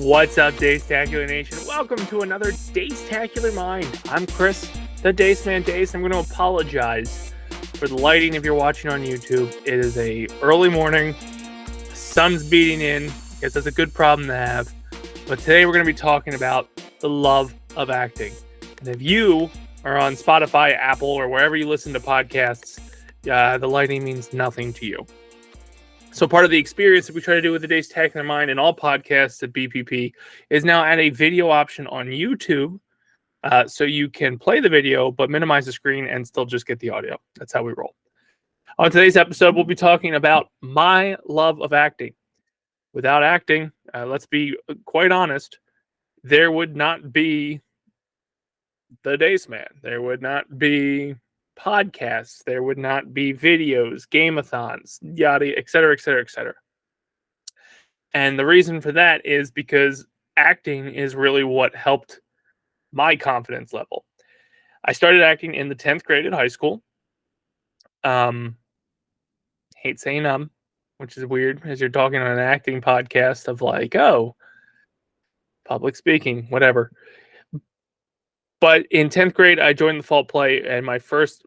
What's up, Dacetacular Nation? Welcome to another Dacetacular Mind. I'm Chris, the Dace Man Dace. I'm going to apologize for the lighting if you're watching on YouTube. It is a early morning. The sun's beating in. I guess that's a good problem to have. But today we're going to be talking about the love of acting. And if you are on Spotify, Apple, or wherever you listen to podcasts, the lighting means nothing to you. So part of the experience that we try to do with the Dacetacular Mind and all podcasts at BPP is now add a video option on YouTube, so you can play the video but minimize the screen and still just get the audio. That's how we roll. On today's episode, we'll be talking about my love of acting. Without acting, let's be quite honest, there would not be the Dace Man. There would not be podcasts, there would not be videos, game-a-thons, yada, et cetera, et cetera, et cetera. And the reason for that is because acting is really what helped my confidence level. I started acting in the 10th grade at high school. Hate saying which is weird as you're talking on an acting podcast of like, oh, public speaking, whatever. But in 10th grade, I joined the fall play, and my first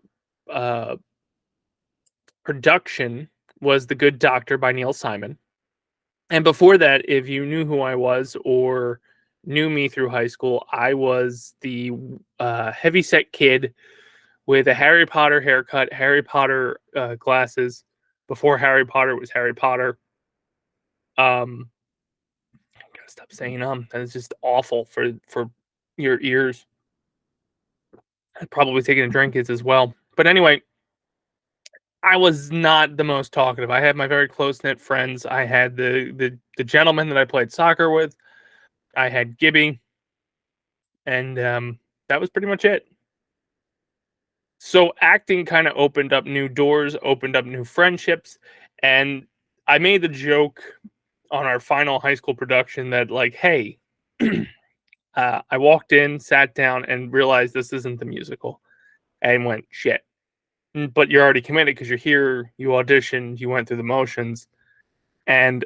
production was The Good Doctor by Neil Simon. And before that, if you knew who I was or knew me through high school, I was the heavyset kid with a Harry Potter haircut, Harry Potter glasses, before Harry Potter was Harry Potter. I'm gotta stop saying that is just awful for your ears. I'd probably taking a drink as well. But anyway, I was not the most talkative. I had my very close-knit friends. I had the gentleman that I played soccer with. I had Gibby. And that was pretty much it. So acting kind of opened up new doors, opened up new friendships. And I made the joke on our final high school production that, like, hey, I walked in, sat down, and realized this isn't the musical. And went, shit. But you're already committed because you're here, you auditioned, you went through the motions. And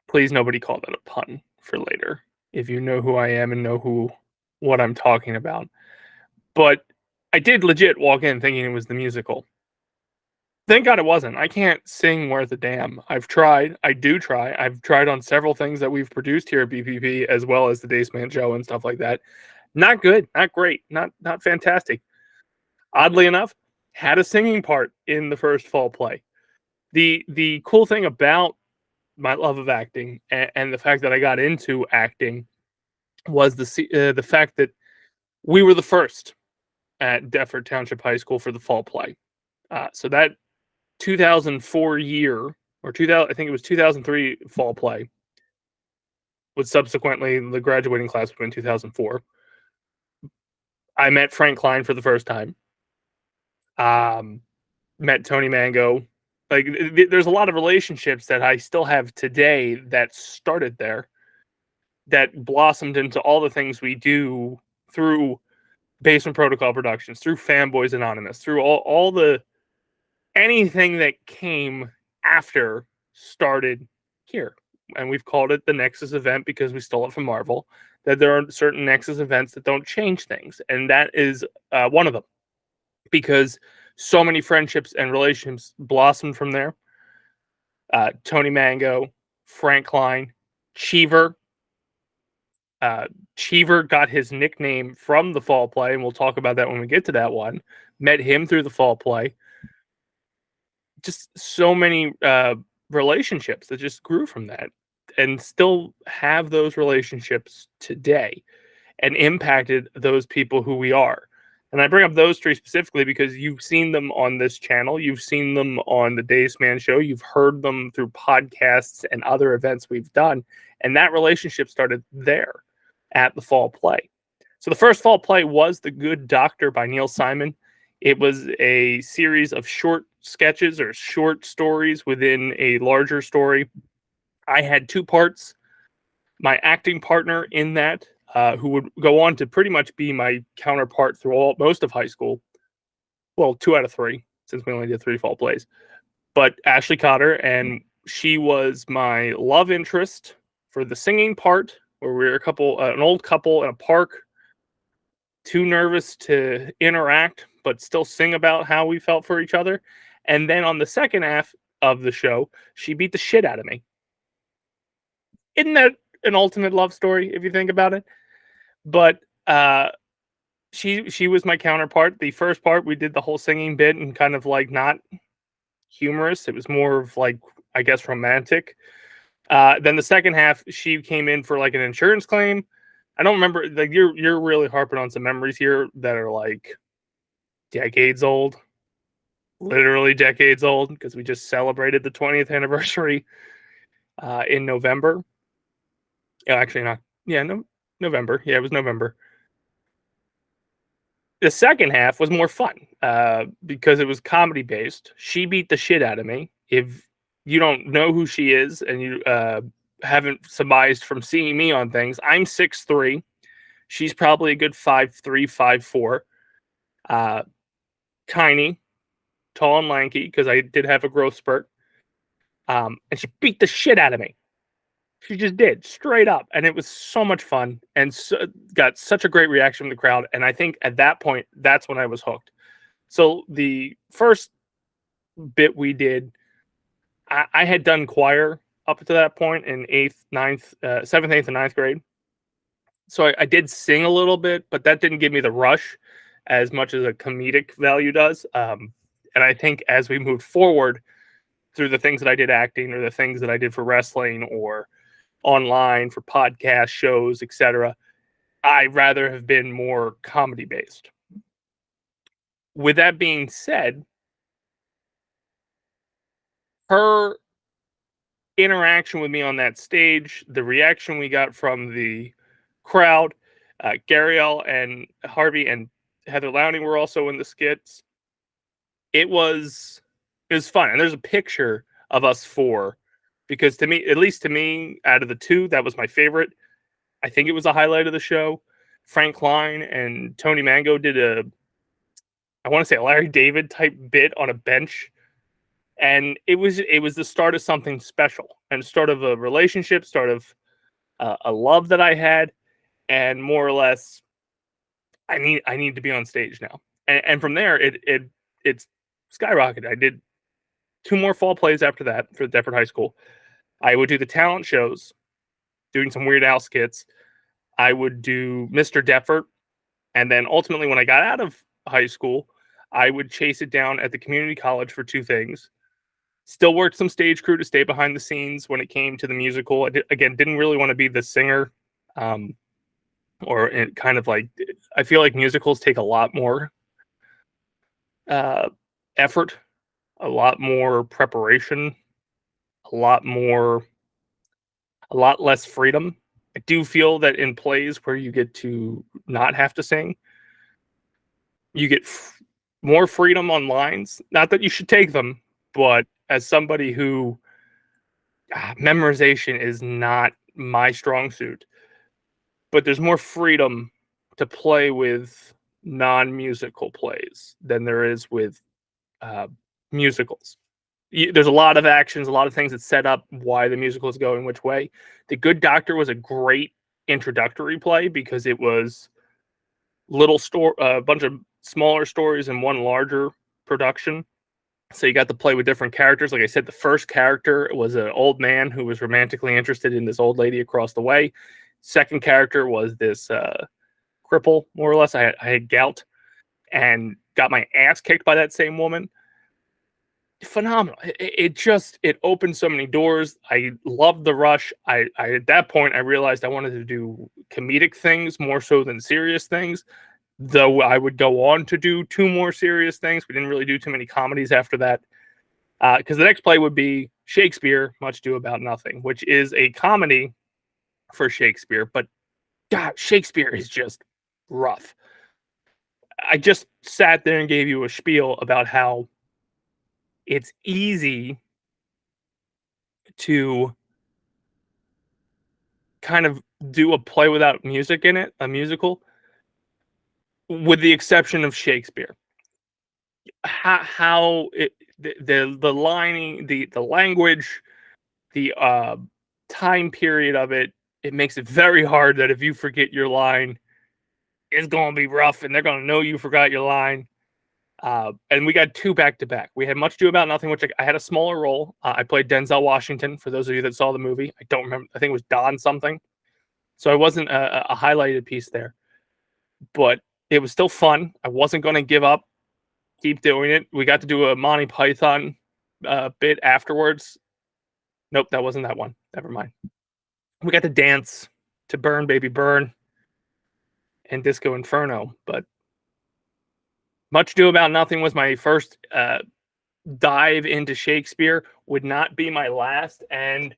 please nobody call that a pun for later, if you know who I am and know what I'm talking about. But I did legit walk in thinking it was the musical. Thank God it wasn't. I can't sing worth a damn. I've tried. I do try. I've tried on several things that we've produced here at BPP, as well as the Dace Man show and stuff like that. Not good. Not great. Not fantastic. Oddly enough, had a singing part in the first fall play. The cool thing about my love of acting and the fact that I got into acting was the fact that we were the first at Deptford Township High School for the fall play. So that 2004 year, or 2000, I think it was 2003 fall play, was subsequently the graduating class in 2004. I met Frank Klein for the first time. Met Tony Mango. Like, there's a lot of relationships that I still have today that started there, that blossomed into all the things we do through Basement Protocol Productions, through Fanboys Anonymous, through all the anything that came after started here. And we've called it the Nexus event because we stole it from Marvel, that there are certain Nexus events that don't change things. And that is one of them, because so many friendships and relationships blossomed from there. Tony Mango, Frank Klein, Cheever. Cheever got his nickname from the fall play, and we'll talk about that when we get to that one. Met him through the fall play. Just so many relationships that just grew from that, and still have those relationships today and impacted those people who we are. And I bring up those three specifically because you've seen them on this channel. You've seen them on the Dace Man show. You've heard them through podcasts and other events we've done. And that relationship started there at the fall play. So the first fall play was The Good Doctor by Neil Simon. It was a series of short sketches or short stories within a larger story. I had two parts. My acting partner in that, who would go on to pretty much be my counterpart through most of high school. Well, 2 out of 3, since we only did 3 fall plays. But Ashley Cotter, and she was my love interest for the singing part, where we were an old couple in a park, too nervous to interact, but still sing about how we felt for each other. And then on the second half of the show, she beat the shit out of me. Isn't that an ultimate love story if you think about it? But she was my counterpart. The first part we did the whole singing bit and kind of like not humorous. It was more of like, I guess, romantic. Then the second half, she came in for like an insurance claim. I don't remember. Like you're really harping on some memories here that are like decades old, literally decades old, because we just celebrated the 20th anniversary in November. Yeah, actually not. Yeah, no, November. Yeah, it was November. The second half was more fun because it was comedy based. She beat the shit out of me. If you don't know who she is and you haven't surmised from seeing me on things, I'm 6'3". She's probably a good 5'3", 5'4". Tiny, tall and lanky because I did have a growth spurt. And she beat the shit out of me. She just did, straight up, and it was so much fun, and got such a great reaction from the crowd. And I think at that point, that's when I was hooked. So the first bit we did, I had done choir up to that point in seventh, eighth, and ninth grade. So I did sing a little bit, but that didn't give me the rush as much as a comedic value does. And I think as we moved forward through the things that I did acting or the things that I did for wrestling or online for podcast shows, etc., I'd rather have been more comedy based. With that being said, her interaction with me on that stage, the reaction we got from the crowd, Gariel and Harvey and Heather Lowney were also in the skits. It was fun, and there's a picture of us four because to me, at least to me, out of the two, that was my favorite. I think it was a highlight of the show. Frank Klein and Tony Mango did I want to say a Larry David type bit on a bench. And it was the start of something special and start of a relationship, start of a love that I had. And more or less, I need to be on stage now. And from there, it's skyrocketed. I did 2 more fall plays after that for Deptford High School. I would do the talent shows, doing some Weird Al skits. I would do Mr. Deptford. And then ultimately, when I got out of high school, I would chase it down at the community college for 2 things. Still worked some stage crew to stay behind the scenes when it came to the musical. Didn't really want to be the singer, or it kind of like, I feel like musicals take a lot more effort, a lot more preparation, a lot less freedom. I do feel that in plays where you get to not have to sing, you get more freedom on lines. Not that you should take them, but as somebody who memorization is not my strong suit, but there's more freedom to play with non-musical plays than there is with musicals. There's a lot of actions, a lot of things that set up why the musical is going which way. The Good Doctor was a great introductory play because it was a bunch of smaller stories in one larger production. So you got to play with different characters. Like I said, the first character was an old man who was romantically interested in this old lady across the way. Second character was this cripple, more or less. I had gout and got my ass kicked by that same woman. Phenomenal. It opened so many doors. I loved the rush. I at that point I realized I wanted to do comedic things more so than serious things. Though I would go on to do 2 more serious things. We didn't really do too many comedies after that. Because the next play would be Shakespeare, Much Ado About Nothing, which is a comedy for Shakespeare. But God, Shakespeare is just rough. I just sat there and gave you a spiel about how it's easy to kind of do a play without music in it, a musical, with the exception of Shakespeare. How it, the lining, the language, the time period of it, it makes it very hard that if you forget your line, it's going to be rough and they're going to know you forgot your line. And we got 2 back to back. We had Much Ado About Nothing, which I had a smaller role. I played Denzel Washington, for those of you that saw the movie. I don't remember. I think it was Don something. So I wasn't a highlighted piece there. But it was still fun. I wasn't going to give up, keep doing it. We got to do a Monty Python bit afterwards. Nope, that wasn't that one. Never mind. We got to dance to Burn Baby Burn and Disco Inferno. But Much Ado About Nothing was my first dive into Shakespeare, would not be my last. And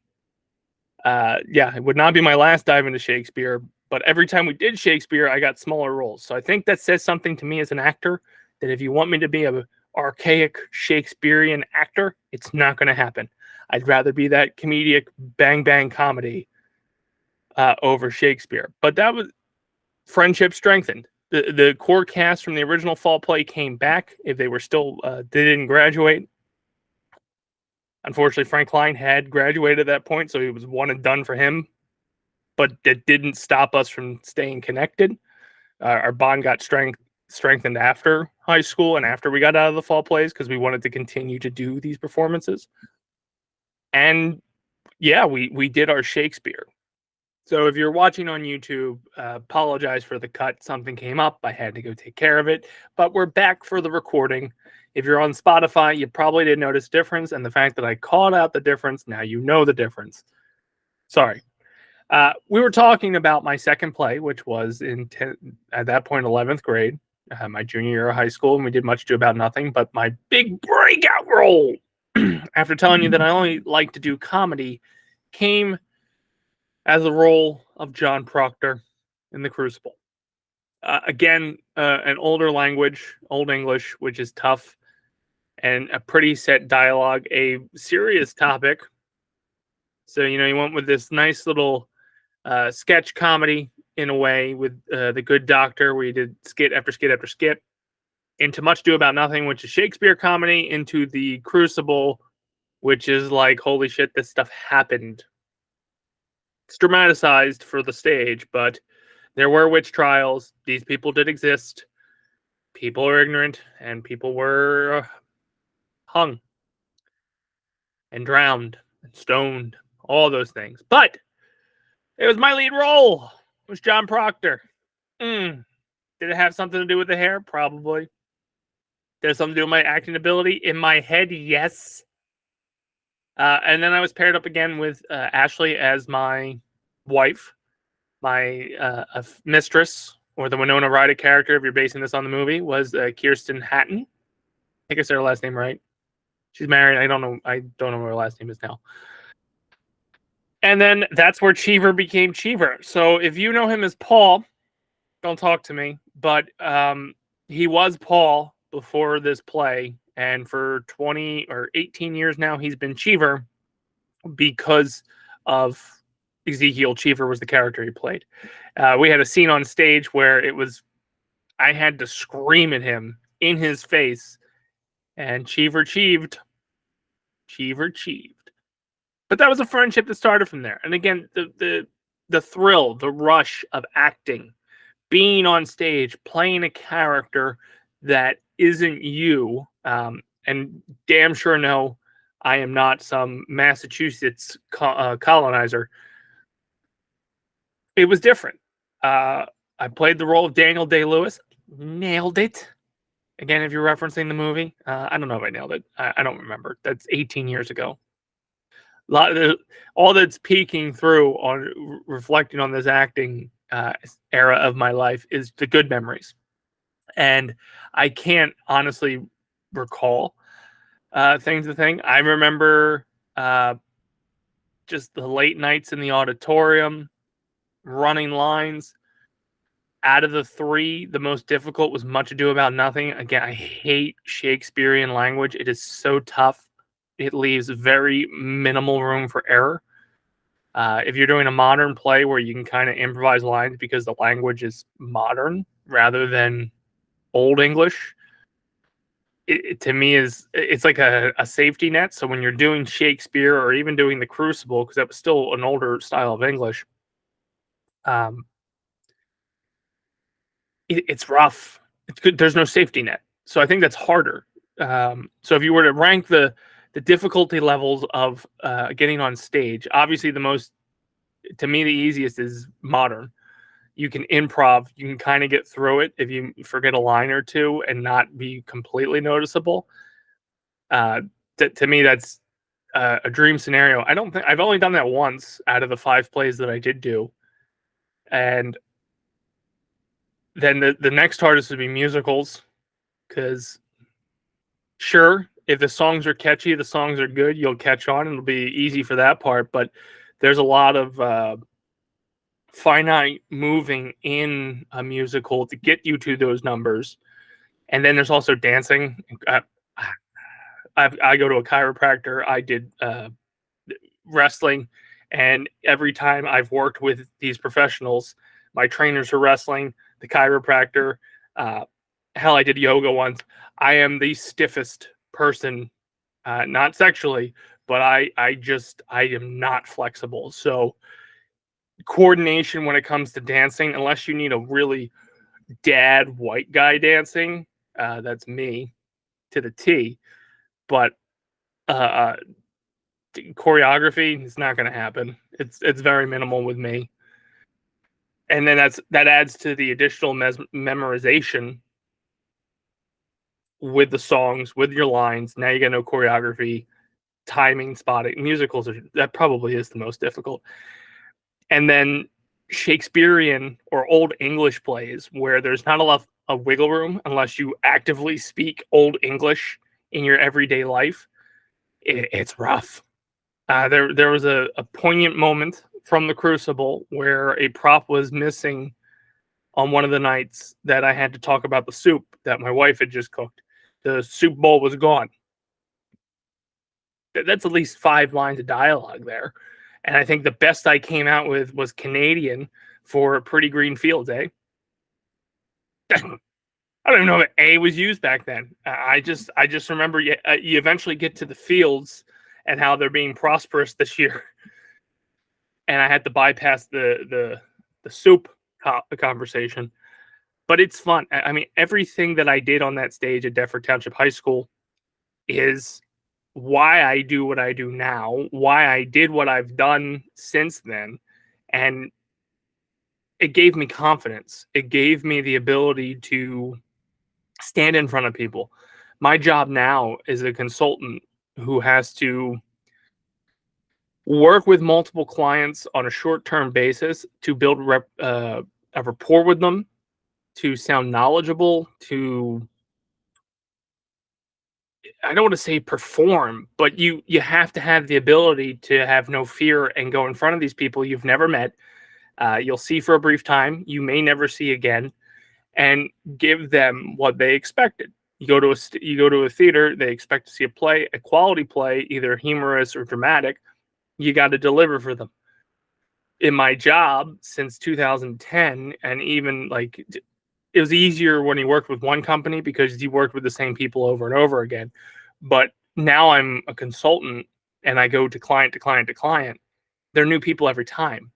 it would not be my last dive into Shakespeare. But every time we did Shakespeare, I got smaller roles. So I think that says something to me as an actor, that if you want me to be a archaic Shakespearean actor, it's not going to happen. I'd rather be that comedic bang bang comedy over Shakespeare. But that was friendship strengthened. The core cast from the original Fall Play came back. If they were still, they didn't graduate. Unfortunately, Frank Klein had graduated at that point, so it was one and done for him. But that didn't stop us from staying connected. Our bond got strengthened after high school and after we got out of the Fall Plays, because we wanted to continue to do these performances. And yeah, we did our Shakespeare. So if you're watching on YouTube, apologize for the cut. Something came up. I had to go take care of it. But we're back for the recording. If you're on Spotify, you probably didn't notice difference. And the fact that I called out the difference, now you know the difference. Sorry. We were talking about my second play, which was at that point, 11th grade, my junior year of high school, and we did Much Ado About Nothing. But my big breakout role, after telling you that I only like to do comedy, came as the role of John Proctor in The Crucible. Again, an older language, Old English, which is tough, and a pretty set dialogue, a serious topic. So, you went with this nice little sketch comedy in a way with The Good Doctor, where you did skit after skit after skit, into Much Ado About Nothing, which is Shakespeare comedy, into The Crucible, which is like, holy shit, this stuff happened. It's dramatized for the stage, but there were witch trials. These people did exist. People are ignorant, and people were hung and drowned and stoned, all those things. But it was my lead role. It was John Proctor. Did it have something to do with the hair? Probably. Did it have something to do with my acting ability? In my head, yes. And then I was paired up again with Ashley as my wife, my mistress, or the Winona Ryder character, if you're basing this on the movie, was Kirsten Hatton. I think I said her last name right. She's married. I don't know what her last name is now. And then that's where Cheever became Cheever. So if you know him as Paul, don't talk to me. But he was Paul before this play. And for 20 or 18 years now, he's been Cheever because of Ezekiel. Cheever was the character he played. We had a scene on stage where I had to scream at him in his face, and Cheever cheeved. But that was a friendship that started from there. And again, the thrill, the rush of acting, being on stage, playing a character that isn't you, and damn sure no, I am not some Massachusetts colonizer. It was different. I played the role of Daniel Day-Lewis. Nailed it. Again, if you're referencing the movie, I don't know if I nailed it. I don't remember. That's 18 years ago. All that's peeking through on reflecting on this acting era of my life is the good memories. And I can't honestly recall things to think. I remember just the late nights in the auditorium, running lines. Out of the 3, the most difficult was Much Ado About Nothing. Again, I hate Shakespearean language. It is so tough. It leaves very minimal room for error. If you're doing a modern play where you can kind of improvise lines because the language is modern rather than Old English, to me it's like a safety net. So when you're doing Shakespeare or even doing the Crucible, because that was still an older style of English, um, it's rough. It's good. There's no safety net, so I think that's harder. So if you were to rank the difficulty levels of getting on stage, obviously to me the easiest is modern. You can improv. You can kind of get through it if you forget a line or two and not be completely noticeable. Uh, to me, that's a dream scenario. I don't think I've only done that once out of the 5 plays that I did do, and then the next hardest would be musicals, because sure, if the songs are catchy, the songs are good, you'll catch on, and it'll be easy for that part. But there's a lot of finite moving in a musical to get you to those numbers, and then there's also dancing. I go to a chiropractor. I did wrestling, and every time I've worked with these professionals, my trainers are wrestling, the chiropractor, uh, hell, I did yoga once. I am the stiffest person, not sexually, but I am not flexible. So coordination when it comes to dancing, unless you need a really dad white guy dancing, that's me to the T. But uh, choreography is not going to happen. It's very minimal with me, and then that adds to the additional memorization with the songs, with your lines. Now you got no choreography, timing, spotting. Musicals that probably is the most difficult, and then Shakespearean or Old English plays where there's not a lot of wiggle room unless you actively speak Old English in your everyday life. It's rough. There was a poignant moment from the Crucible where a prop was missing on one of the nights that I had to talk about the soup that my wife had just cooked. The soup bowl was gone. That's at least 5 lines of dialogue there. And I think the best I came out with was Canadian for Pretty Green Fields, eh? I don't even know if A was used back then. I just remember you eventually get to the fields and how they're being prosperous this year, and I had to bypass the soup conversation. But it's fun. I mean, everything that I did on that stage at Deptford Township High School is why I do what I do now, why I did what I've done since then, and it gave me confidence. It gave me the ability to stand in front of people. My job now is a consultant who has to work with multiple clients on a short-term basis to build a rapport with them, to sound knowledgeable, to, I don't want to say perform, but you have to have the ability to have no fear and go in front of these people you've never met. You'll see for a brief time, you may never see again, and give them what they expected. You go to a theater, they expect to see a quality play, either humorous or dramatic. You got to deliver for them. In my job since 2010, and even like it was easier when you worked with one company because you worked with the same people over and over again. But now I'm a consultant and I go to client to client to client. They're new people every time.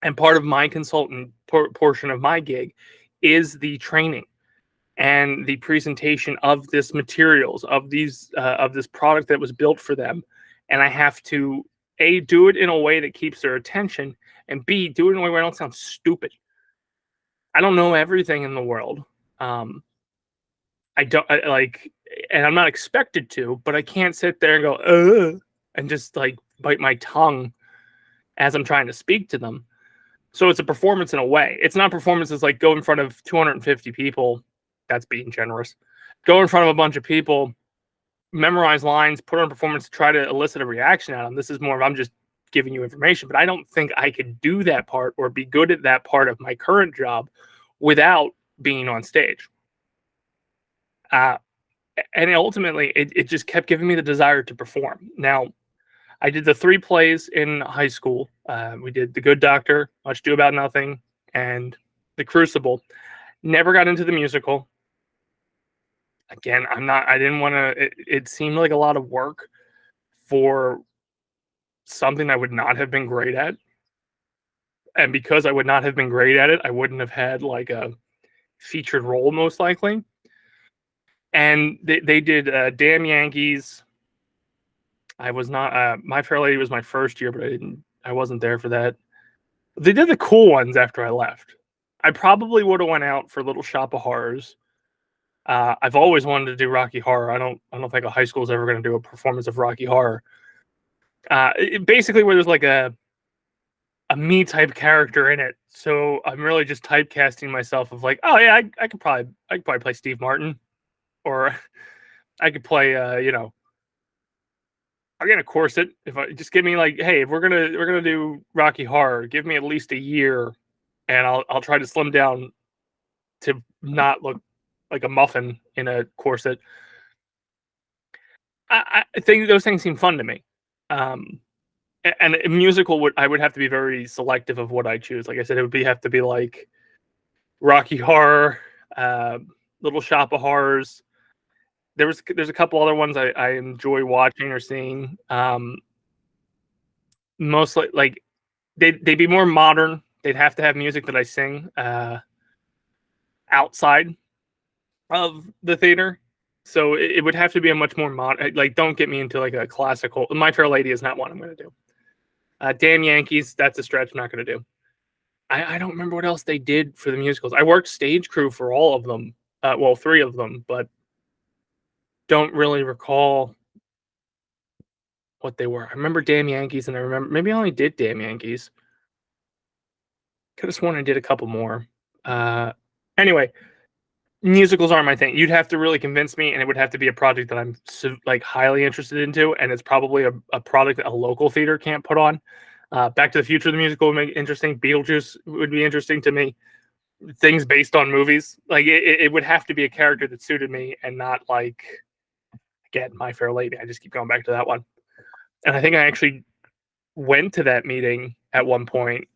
And part of my consultant portion of my gig is the training and the presentation of this materials, of this product that was built for them. And I have to A, do it in a way that keeps their attention, and B, do it in a way where I don't sound stupid. I don't know everything in the world. And I'm not expected to, but I can't sit there and go, and just like bite my tongue as I'm trying to speak to them. So it's a performance in a way. It's not performances like go in front of 250 people. That's being generous. Go in front of a bunch of people, memorize lines, put on a performance to try to elicit a reaction out of them. This is more of I'm just giving you information, but I don't think I could do that part or be good at that part of my current job without being on stage. And ultimately, it just kept giving me the desire to perform. Now, I did the 3 plays in high school. We did The Good Doctor, Much Ado About Nothing, and The Crucible. Never got into the musical. Again, I didn't want to, it seemed like a lot of work for something I would not have been great at. And because I would not have been great at it, I wouldn't have had like a featured role most likely. And they did Damn Yankees. I was not My Fair Lady was my first year, but I wasn't there for that. They did the cool ones after I left. I probably would have went out for Little Shop of Horrors. I've always wanted to do Rocky Horror. I don't think a high school is ever going to do a performance of Rocky Horror. Basically, where there's like a me type character in it. So I'm really just typecasting myself of like, oh yeah, I could probably play Steve Martin, or I could play I'll get a corset if I just give me like, hey, if we're gonna do Rocky Horror, give me at least a year, and I'll try to slim down to not look like a muffin in a corset. I think those things seem fun to me. Um, and a musical I would have to be very selective of what I choose. Like I said, it would have to be like Rocky Horror, uh, Little Shop of Horrors. There's a couple other ones I enjoy watching or seeing. Mostly like they'd be more modern. They'd have to have music that I sing outside of the theater. So it would have to be a much more modern. Like, don't get me into like a classical. My Fair Lady is not one I'm going to do. Damn Yankees, that's a stretch. I'm not going to do. I don't remember what else they did for the musicals. I worked stage crew for all of them. Well, three of them, but don't really recall what they were. I remember Damn Yankees, and I remember maybe I only did Damn Yankees. Could have sworn I did a couple more. Anyway, musicals aren't my thing. You'd have to really convince me, and it would have to be a project that I'm like highly interested into, and it's probably a product that a local theater can't put on. Back to the Future, the musical would make it interesting. Beetlejuice would be interesting to me. Things based on movies, like it would have to be a character that suited me, and not like, again, My Fair Lady. I just keep going back to that one, and I think I actually went to that meeting at one point,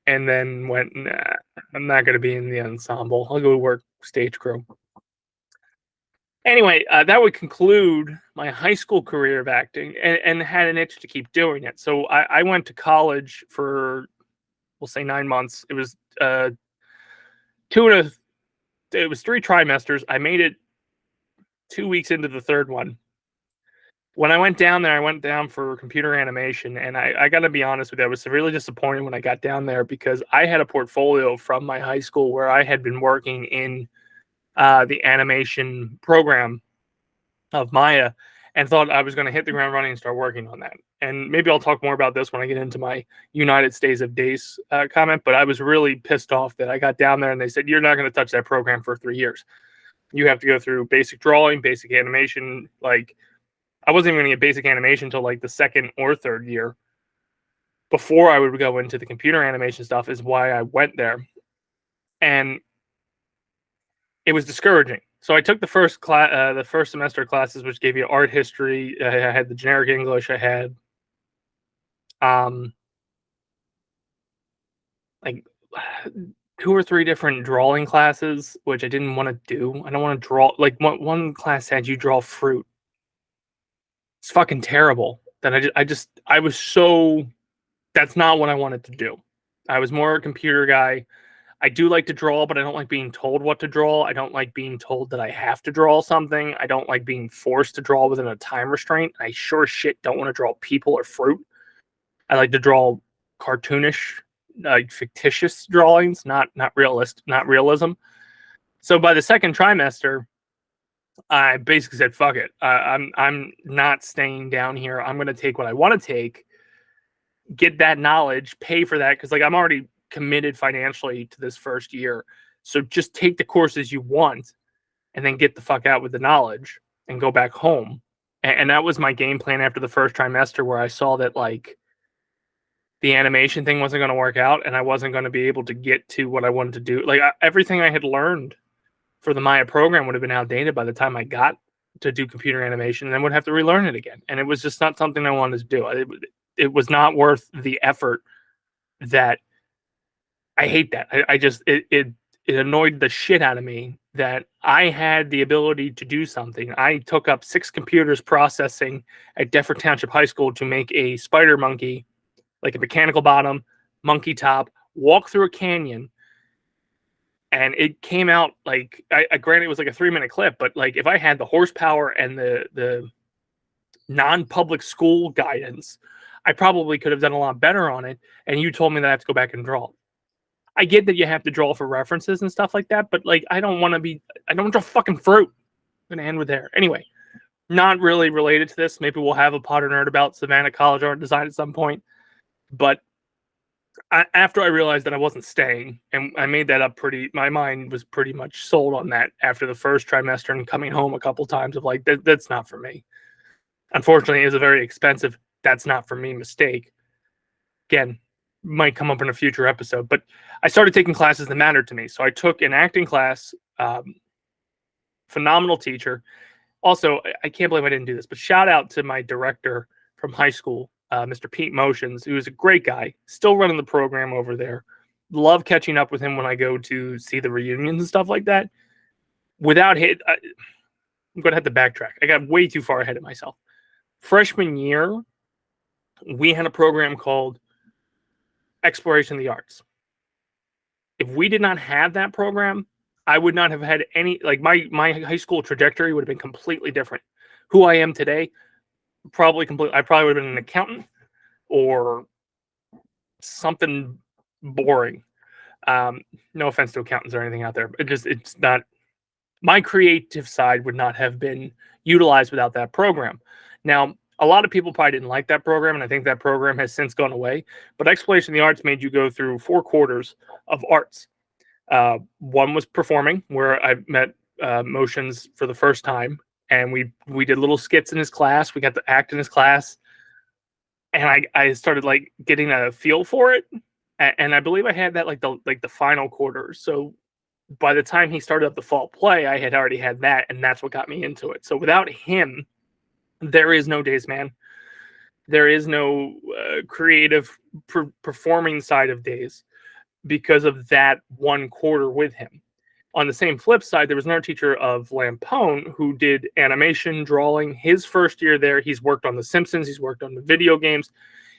and then went, nah, I'm not going to be in the ensemble. I'll go work stage crew. Anyway, that would conclude my high school career of acting, and had an itch to keep doing it. So I went to college for, we'll say, 9 months. It was it was 3 trimesters. I made it 2 weeks into the third one. When I went down there, I went down for computer animation, and I got to be honest with you, I was severely disappointed when I got down there, because I had a portfolio from my high school where I had been working in the animation program of Maya, and thought I was going to hit the ground running and start working on that. And maybe I'll talk more about this when I get into my United States of Dace comment, but I was really pissed off that I got down there and they said, you're not going to touch that program for 3 years. You have to go through basic drawing, basic animation. Like, I wasn't even going to get basic animation until like the second or third year before I would go into the computer animation stuff, is why I went there. And it was discouraging. So I took the first the first semester classes, which gave you art history. I had the generic English. I had like 2 or 3 different drawing classes, which I didn't want to do. I don't want to draw. Like, one class had you draw fruit. It's fucking terrible. That I was so, that's not what I wanted to do. I was more a computer guy. I do like to draw, but I don't like being told what to draw. I don't like being told that I have to draw something. I don't like being forced to draw within a time restraint. I sure as shit don't want to draw people or fruit. I like to draw cartoonish, fictitious drawings, not realism. So by the second trimester, I basically said, "Fuck it. I'm not staying down here. I'm going to take what I want to take, get that knowledge, pay for that, because like I'm already committed financially to this first year. So just take the courses you want, and then get the fuck out with the knowledge and go back home." And that was my game plan after the first trimester, where I saw that like the animation thing wasn't going to work out, and I wasn't going to be able to get to what I wanted to do. Like, everything I had learned for the Maya program would have been outdated by the time I got to do computer animation, and then would have to relearn it again. And it was just not something I wanted to do. It was not worth the effort. That I hate that. I just it annoyed the shit out of me that I had the ability to do something. I took up 6 computers processing at Deptford Township High School to make a spider monkey, like a mechanical bottom, monkey top, walk through a canyon. And it came out like, I granted it was like a 3-minute clip, but like if I had the horsepower and the non-public school guidance, I probably could have done a lot better on it. And you told me that I have to go back and draw. I get that you have to draw for references and stuff like that, but like I don't want to draw fucking fruit. I'm gonna end with there. Anyway, not really related to this. Maybe we'll have a Potter Nerd about Savannah College Art Design at some point. But after I realized that I wasn't staying, and I made that up my mind was pretty much sold on that after the first trimester and coming home a couple times of like, that's not for me. Unfortunately, it was a very expensive, that's not for me mistake. Again, might come up in a future episode, but I started taking classes that mattered to me. So I took an acting class, phenomenal teacher. Also, I can't believe I didn't do this, but shout out to my director from high school, Mr. Pete Mosiondz, who is a great guy, still running the program over there. Love catching up with him when I go to see the reunions and stuff like that. Without him, I'm going to have to backtrack. I got way too far ahead of myself. Freshman year, we had a program called Exploration of the Arts. If we did not have that program, I would not have had any, like my high school trajectory would have been completely different. Who I am today, I probably would have been an accountant or something boring. No offense to accountants or anything out there, but it's not, my creative side would not have been utilized without that program. Now, a lot of people probably didn't like that program, and I think that program has since gone away. But Exploration of the Arts made you go through 4 quarters of arts. One was performing, where I met Mosiondz for the first time, and we did little skits in his class. We got to act in his class, and I started like getting a feel for it. And I believe I had that like the final quarter. So by the time he started up the fall play, I had already had that, and that's what got me into it. So without him, there is no Dace Man. There is no creative performing side of Dace because of that 1 quarter with him. On the same flip side, there was another teacher of Lampone who did animation, drawing. His first year there, he's worked on The Simpsons. He's worked on the video games.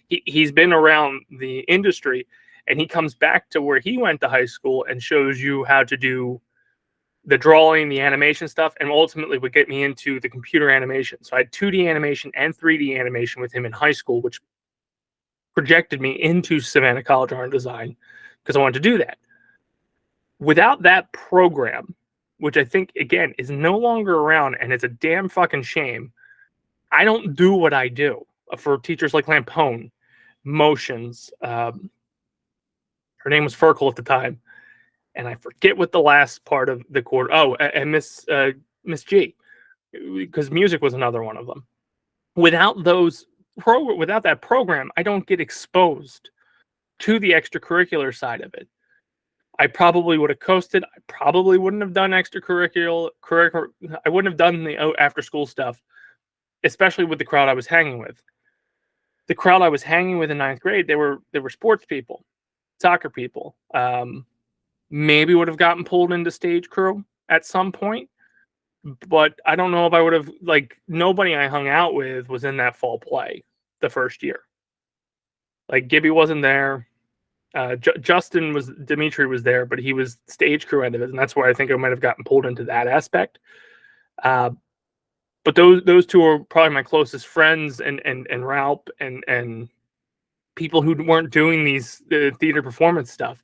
He's been around the industry, and he comes back to where he went to high school and shows you how to do the drawing, the animation stuff, and ultimately would get me into the computer animation. So I had 2D animation and 3D animation with him in high school, which projected me into Savannah College Art and Design because I wanted to do that. Without that program, which I think, again, is no longer around, and it's a damn fucking shame, I don't do what I do for teachers like Lampone, Mosiondz. Her name was Ferkel at the time. And I forget what the last part of the quarter. Oh, and Miss G, because music was another one of them. Without without that program, I don't get exposed to the extracurricular side of it. I probably would have coasted. I probably wouldn't have done extracurricular. I wouldn't have done the after school stuff, especially with the crowd I was hanging with. The crowd I was hanging with in 9th grade, they were sports people, soccer people. Maybe would have gotten pulled into stage crew at some point, but I don't know if I would have, like, nobody I hung out with was in that fall play the first year. Like, Gibby wasn't there. Dimitri was there, but he was stage crew end of it, and that's where I think I might have gotten pulled into that aspect. But those two are probably my closest friends, and Ralph and people who weren't doing these theater performance stuff.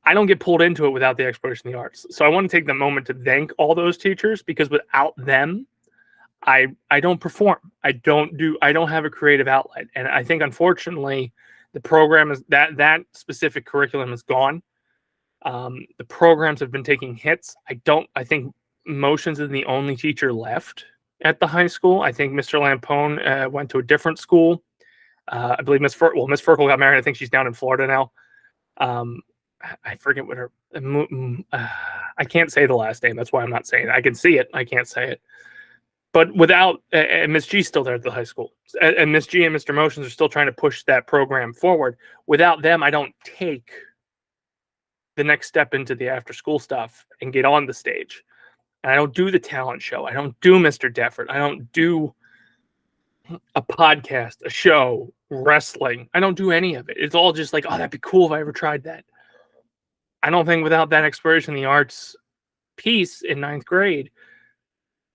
I don't get pulled into it without the Exploration of the Arts. So I want to take the moment to thank all those teachers, because without them, I don't perform. I don't have a creative outlet. And I think, unfortunately, the program is that specific curriculum is gone. The programs have been taking hits. I think Mosiondz is the only teacher left at the high school. I think Mr. Lampone went to a different school. I believe Miss Ferkel got married. I think she's down in Florida now. I forget what her. I can't say the last name. That's why I'm not saying it. I can see it. I can't say it. But without Miss G's still there at the high school, and Miss G and Mr. Mosiondz are still trying to push that program forward. Without them, I don't take the next step into the after school stuff and get on the stage. And I don't do the talent show. I don't do Mr. Deptford. I don't do a podcast, a show, wrestling. I don't do any of it. It's all just like, oh, that'd be cool if I ever tried that. I don't think without that exploration in the arts piece in ninth grade,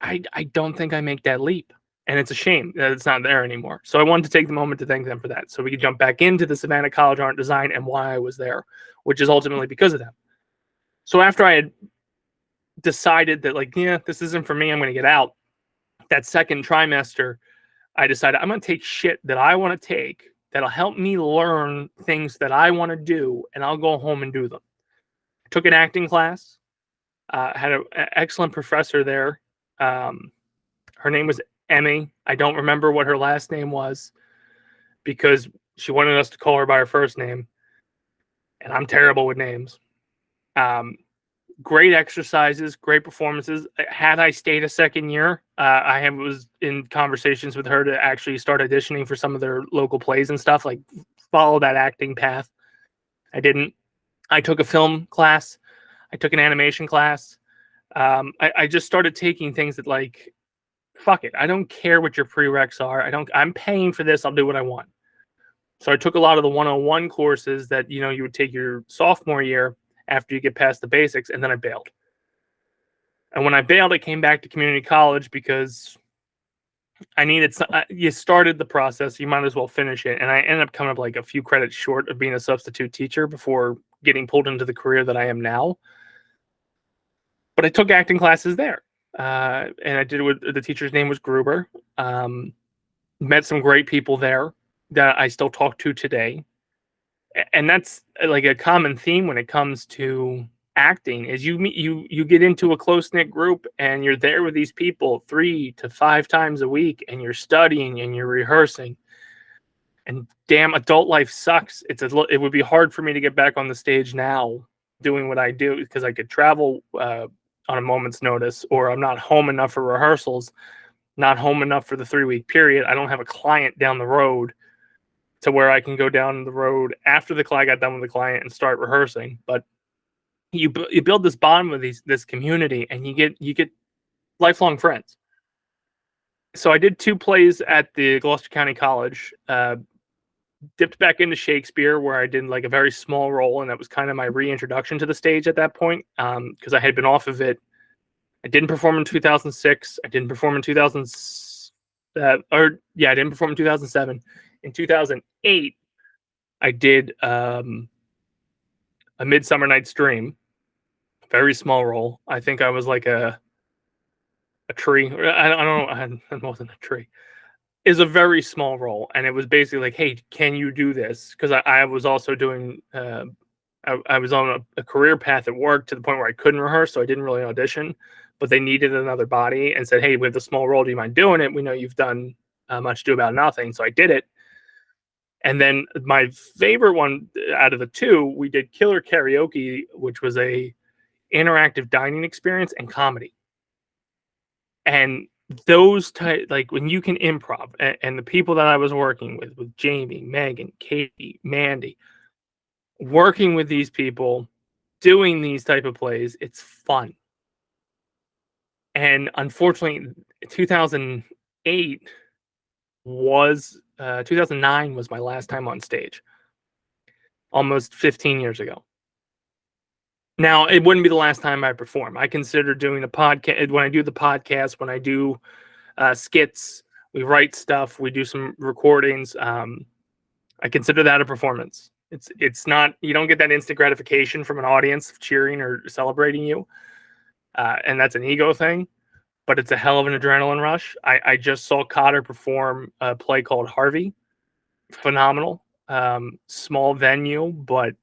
I don't think I make that leap. And it's a shame that it's not there anymore. So I wanted to take the moment to thank them for that. So we could jump back into the Savannah College Art and Design and why I was there, which is ultimately because of them. So after I had decided that, like, yeah, this isn't for me, I'm going to get out, that second trimester, I decided I'm going to take shit that I want to take that'll help me learn things that I want to do, and I'll go home and do them. I took an acting class, had an excellent professor there. Her name was Emmy. I don't remember what her last name was because she wanted us to call her by her first name, and I'm terrible with names. Great exercises, great performances. Had I stayed a second year, I was in conversations with her to actually start auditioning for some of their local plays and stuff, like follow that acting path. I didn't. I took a film class. I took an animation class. I just started taking things that, like, fuck it. I don't care what your prereqs are. I'm paying for this. I'll do what I want. So I took a lot of the 101 courses that, you would take your sophomore year after you get past the basics, and then I bailed. And when I bailed, I came back to community college because I needed you started the process, you might as well finish it. And I ended up coming up like a few credits short of being a substitute teacher before getting pulled into the career that I am now. But I took acting classes there. And I did what the teacher's name was Gruber. Met some great people there that I still talk to today. And that's like a common theme when it comes to acting is you get into a close-knit group and you're there with these people 3 to 5 times a week and you're studying and you're rehearsing. And damn, adult life sucks. It would be hard for me to get back on the stage now doing what I do because I could travel on a moment's notice, or I'm not home enough for rehearsals, not home enough for the 3-week period. I don't have a client down the road to where I can go down the road after I got done with the client and start rehearsing. But you build this bond with this community, and you get lifelong friends. So I did 2 plays at the Gloucester County College. Dipped back into Shakespeare, where I did like a very small role, and that was kind of my reintroduction to the stage at that point, because I had been off of it. I didn't perform in 2006. I didn't perform in 2000. I didn't perform in 2007. In 2008, I did A Midsummer Night's Dream. Very small role. I think I was like a tree. I don't know. I wasn't a tree. Is a very small role, and it was basically like, hey, can you do this? Because I was also doing. I was on a career path at work to the point where I couldn't rehearse, so I didn't really audition. But they needed another body and said, hey, we have a small role. Do you mind doing it? We know you've done Much Ado About Nothing, so I did it. And then my favorite one out of the 2, we did Killer Karaoke, which was a interactive dining experience and comedy. And those like when you can improv, and the people that I was working with Jamie, Megan, Katie, Mandy, working with these people, doing these type of plays, it's fun. And unfortunately, 2009 was my last time on stage, almost 15 years ago. Now, it wouldn't be the last time I perform. I consider doing a podcast. When I do the podcast, when I do skits, we write stuff, we do some recordings. I consider that a performance. It's not, you don't get that instant gratification from an audience cheering or celebrating you. And that's an ego thing, but it's a hell of an adrenaline rush. I just saw Cotter perform a play called Harvey. Phenomenal. Small venue, but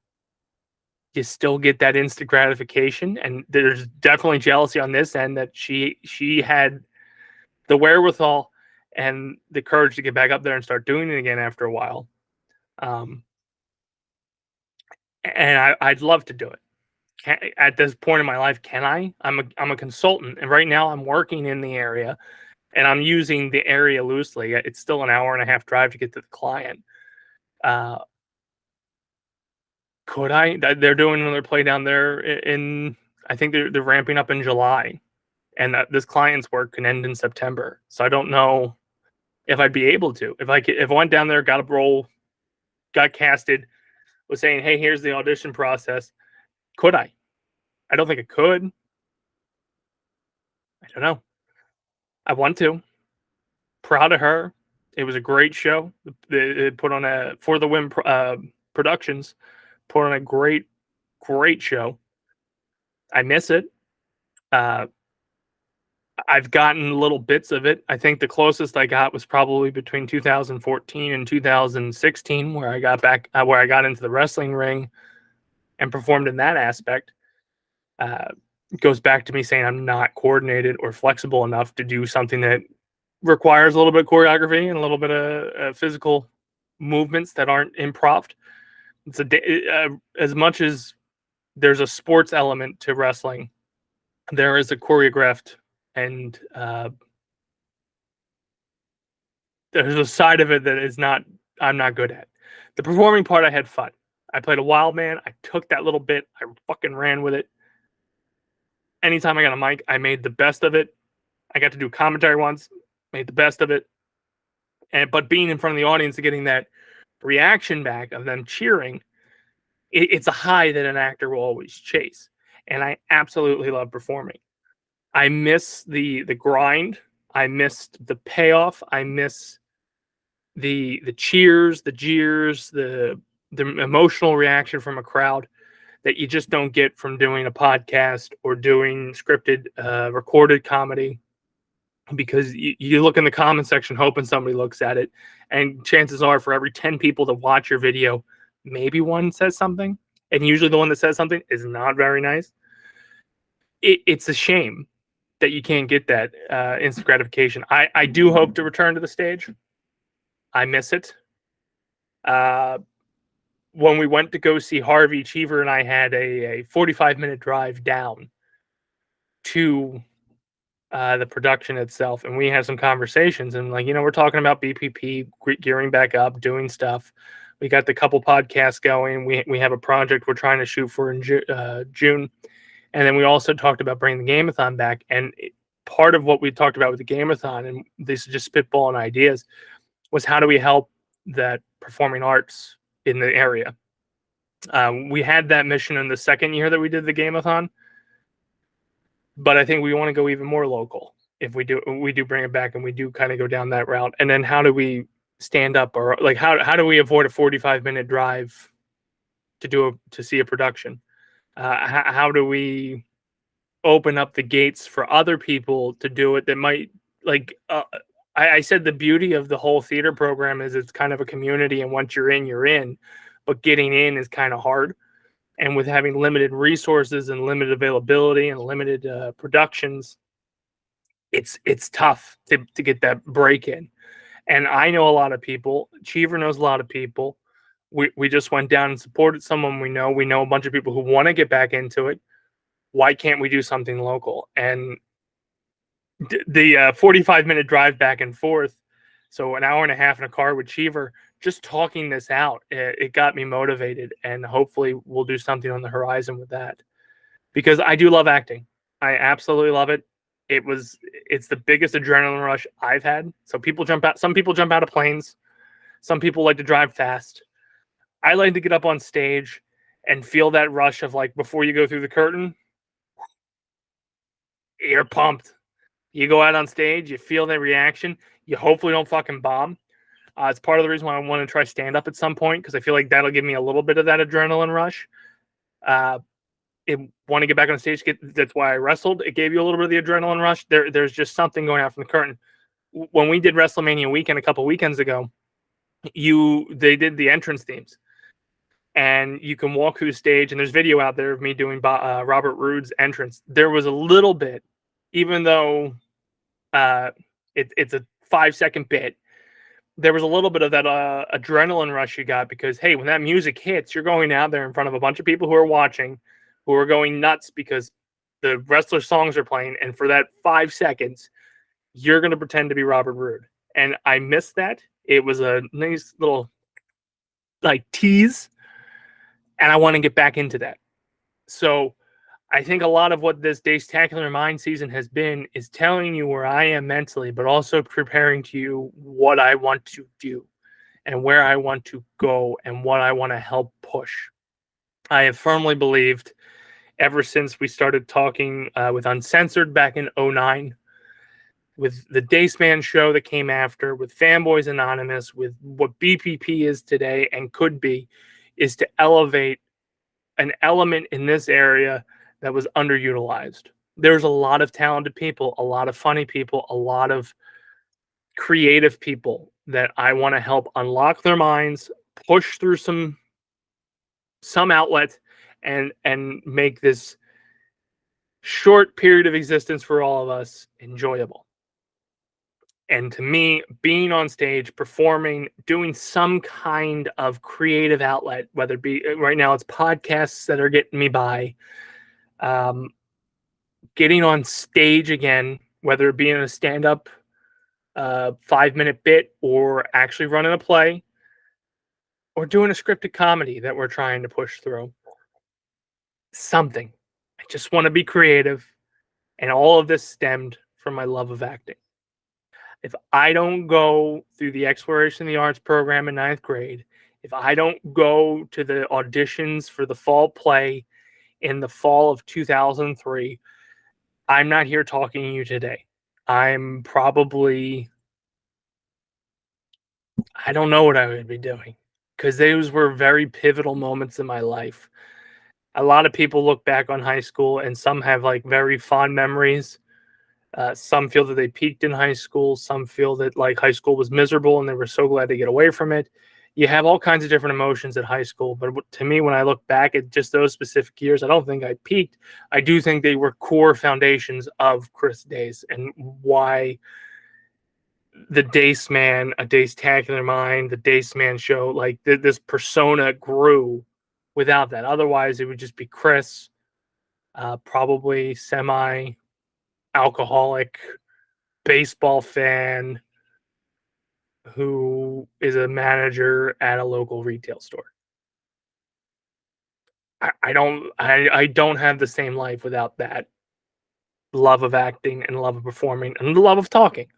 you still get that instant gratification. And there's definitely jealousy on this end that she had the wherewithal and the courage to get back up there and start doing it again after a while. And I'd love to do it. At this point in my life, can I? I'm a consultant, and right now I'm working in the area, and I'm using the area loosely. It's still an hour and a half drive to get to the client. Could I? They're doing another play down there in I think they're ramping up in July, and this client's work can end in September. So I don't know if I'd be able to. If I went down there, got a role, got casted, was saying, "Hey, here's the audition process." Could I? I don't think I could. I don't know. I want to. Proud of her. It was a great show. They put on a For the Win Productions put on a great show. I miss it. Uh, I've gotten little bits of it. I think the closest I got was probably between 2014 and 2016, where I got back, where I got into the wrestling ring and performed in that aspect. Uh, goes back to me saying I'm not coordinated or flexible enough to do something that requires a little bit of choreography and a little bit of physical movements that aren't improv. It's as much as there's a sports element to wrestling, there is a choreographed and there's a side of it that is not I'm not good at. The performing part, I had fun. I played a wild man. I took that little bit. I fucking ran with it. Anytime I got a mic, I made the best of it. I got to do commentary once, made the best of it. But being in front of the audience and getting that reaction back of them cheering, it's a high that an actor will always chase. And I absolutely love performing. I miss the grind. I missed the payoff. I miss the cheers, the jeers, the emotional reaction from a crowd that you just don't get from doing a podcast or doing scripted, recorded comedy. Because you look in the comment section hoping somebody looks at it, and chances are for every 10 people that watch your video, maybe one says something, and usually the one that says something is not very nice. It's a shame that you can't get that instant gratification. I do hope to return to the stage. I miss it. When we went to go see Harvey, Cheever and I had a 45-minute drive down to the production itself, and we had some conversations, and we're talking about BPP gearing back up, doing stuff. We got the couple podcasts going. We have a project we're trying to shoot for in June, and then we also talked about bringing the Gameathon back. And part of what we talked about with the Gameathon, and this is just spitballing ideas, was how do we help that performing arts in the area. We had that mission in the second year that we did the Gameathon, but I think we want to go even more local if we do bring it back, and we do kind of go down that route. And then how do we stand up, or like how do we avoid a 45-minute drive to see a production? How do we open up the gates for other people to do it that might I said the beauty of the whole theater program is it's kind of a community, and once you're in, but getting in is kind of hard. And with having limited resources and limited availability and limited productions, it's tough to get that break in. And I know a lot of people. Cheever knows a lot of people. We just went down and supported someone we know. We know a bunch of people who want to get back into it. Why can't we do something local? And the 45-minute drive back and forth, so an hour and a half in a car with Cheever, just talking this out, it got me motivated, and hopefully we'll do something on the horizon with that, because I do love acting. I absolutely love it. It's the biggest adrenaline rush I've had. So some people jump out of planes. Some people like to drive fast. I like to get up on stage and feel that rush of, like, before you go through the curtain, you're pumped. You go out on stage, you feel that reaction. You hopefully don't fucking bomb. It's part of the reason why I want to try stand up at some point, because I feel like that'll give me a little bit of that adrenaline rush. Want to get back on stage. That's why I wrestled. It gave you a little bit of the adrenaline rush. There's just something going out from the curtain. When we did WrestleMania weekend a couple weekends ago, they did the entrance themes, and you can walk through the stage, and there's video out there of me doing Robert Roode's entrance. There was a little bit, even though it's a 5-second bit, there was a little bit of that adrenaline rush you got, because, hey, when that music hits, you're going out there in front of a bunch of people who are watching, who are going nuts because the wrestler songs are playing, and for that 5 seconds, you're going to pretend to be Robert Roode. And I missed that. It was a nice little, like, tease. And I want to get back into that. So I think a lot of what this Dacetacular Mind season has been is telling you where I am mentally, but also preparing to you what I want to do and where I want to go and what I want to help push. I have firmly believed ever since we started talking with Uncensored back in 2009, with the Dace Man show that came after, with Fanboys Anonymous, with what BPP is today and could be, is to elevate an element in this area that was underutilized. There's a lot of talented people, a lot of funny people, a lot of creative people that I want to help unlock their minds, push through some outlet, and make this short period of existence for all of us enjoyable. And to me, being on stage, performing, doing some kind of creative outlet, whether it be right now it's podcasts that are getting me by, getting on stage again, whether it be in a stand-up 5-minute bit or actually running a play or doing a scripted comedy that we're trying to push through. Something. I just want to be creative, and all of this stemmed from my love of acting. If I don't go through the Exploration of the Arts program in 9th grade, if I don't go to the auditions for the fall play in the fall of 2003, I'm not here talking to you today. I'm probably, I don't know what I would be doing, because those were very pivotal moments in my life. A lot of people look back on high school and some have like very fond memories. Some feel that they peaked in high school. Some feel that like high school was miserable and they were so glad to get away from it. You have all kinds of different emotions at high school. But to me, when I look back at just those specific years, I don't think I peaked. I do think they were core foundations of Chris Dace and why the Dace Man, a Dacetacular Mind, the Dace Man show, like this persona grew without that. Otherwise, it would just be Chris, probably semi-alcoholic baseball fan who is a manager at a local retail store. I don't have the same life without that love of acting and love of performing and the love of talking.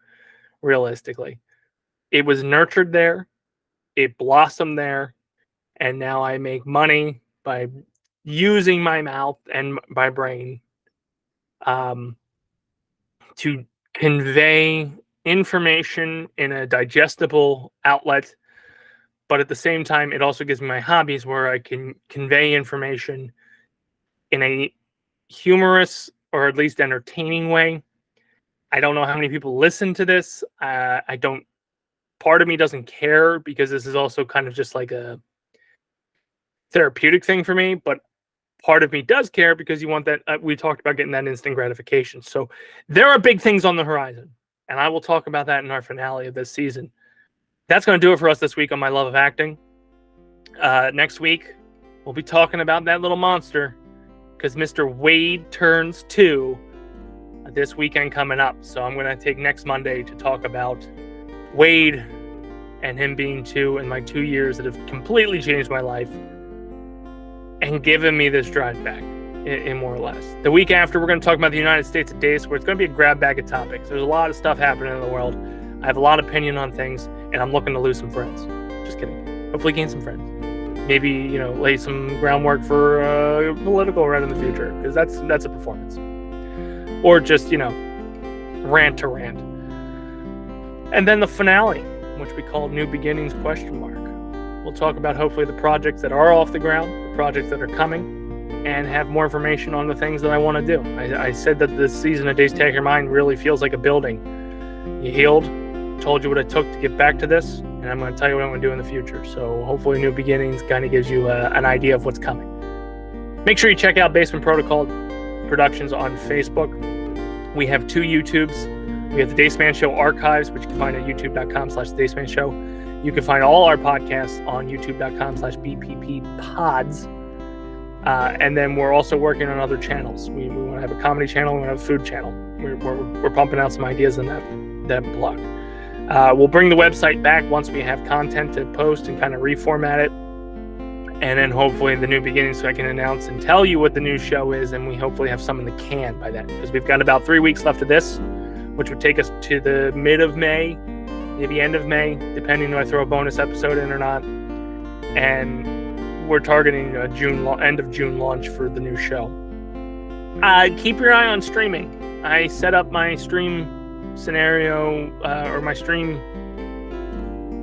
Realistically, it was nurtured there, it blossomed there, and now I make money by using my mouth and my brain to convey information in a digestible outlet. But at the same time, it also gives me my hobbies where I can convey information in a humorous or at least entertaining way. I don't know how many people listen to this. I don't, part of me doesn't care because this is also kind of just like a therapeutic thing for me, but part of me does care because you want that. We talked about getting that instant gratification. So there are big things on the horizon, and I will talk about that in our finale of this season. That's going to do it for us this week on my love of acting. Next week, we'll be talking about that little monster because Mr. Wade turns 2 this weekend coming up. So I'm going to take next Monday to talk about Wade and him being 2 and my 2 years that have completely changed my life and given me this drive back, in more or less. The week after, we're going to talk about the United States of Dace, where it's going to be a grab bag of topics. There's a lot of stuff happening in the world. I have a lot of opinion on things, and I'm looking to lose some friends. Just kidding. Hopefully gain some friends. Maybe, lay some groundwork for a political run in the future, because that's a performance. Or just, rant to rant. And then the finale, which we call New Beginnings ? We'll talk about hopefully the projects that are off the ground, the projects that are coming, and have more information on the things that I want to do. I said that this season of Dacetacular Mind really feels like a building. You healed, told you what it took to get back to this, and I'm going to tell you what I'm going to do in the future. So hopefully New Beginnings kind of gives you an idea of what's coming. Make sure you check out Basement Protocol Productions on Facebook. We have 2 YouTubes. We have the Dace Man Show archives, which you can find at youtube.com/DaceManShow. You can find all our podcasts on youtube.com/BPPpods. And then we're also working on other channels. We want to have a comedy channel. We want to have a food channel. We're pumping out some ideas in that blog. We'll bring the website back once we have content to post and kind of reformat it. and then hopefully the new beginning, so I can announce and tell you what the new show is, and we hopefully have some in the can by then, because we've got about 3 weeks left of this, which would take us to the mid of May, maybe end of May, depending if I throw a bonus episode in or not. And we're targeting a end of June launch for the new show. Keep your eye on streaming. I set up my stream scenario or my stream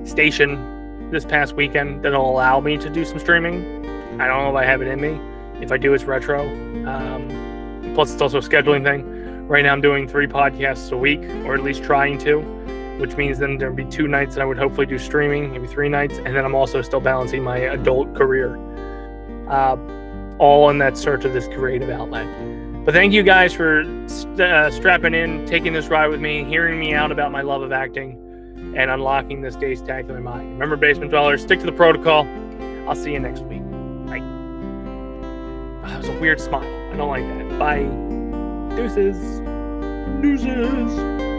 station this past weekend that'll allow me to do some streaming. I don't know if I have it in me. If I do, it's retro. Plus, it's also a scheduling thing. Right now, I'm doing 3 podcasts a week, or at least trying to, which means then there'll be 2 nights that I would hopefully do streaming, maybe 3 nights, and then I'm also still balancing my adult career, all in that search of this creative outlet. But thank you guys for strapping in, taking this ride with me, hearing me out about my love of acting, and unlocking this Dacetacular Mind. Remember, basement dwellers, stick to the protocol. I'll see you next week. Bye. That was a weird smile. I don't like that. Bye. Deuces. Deuces.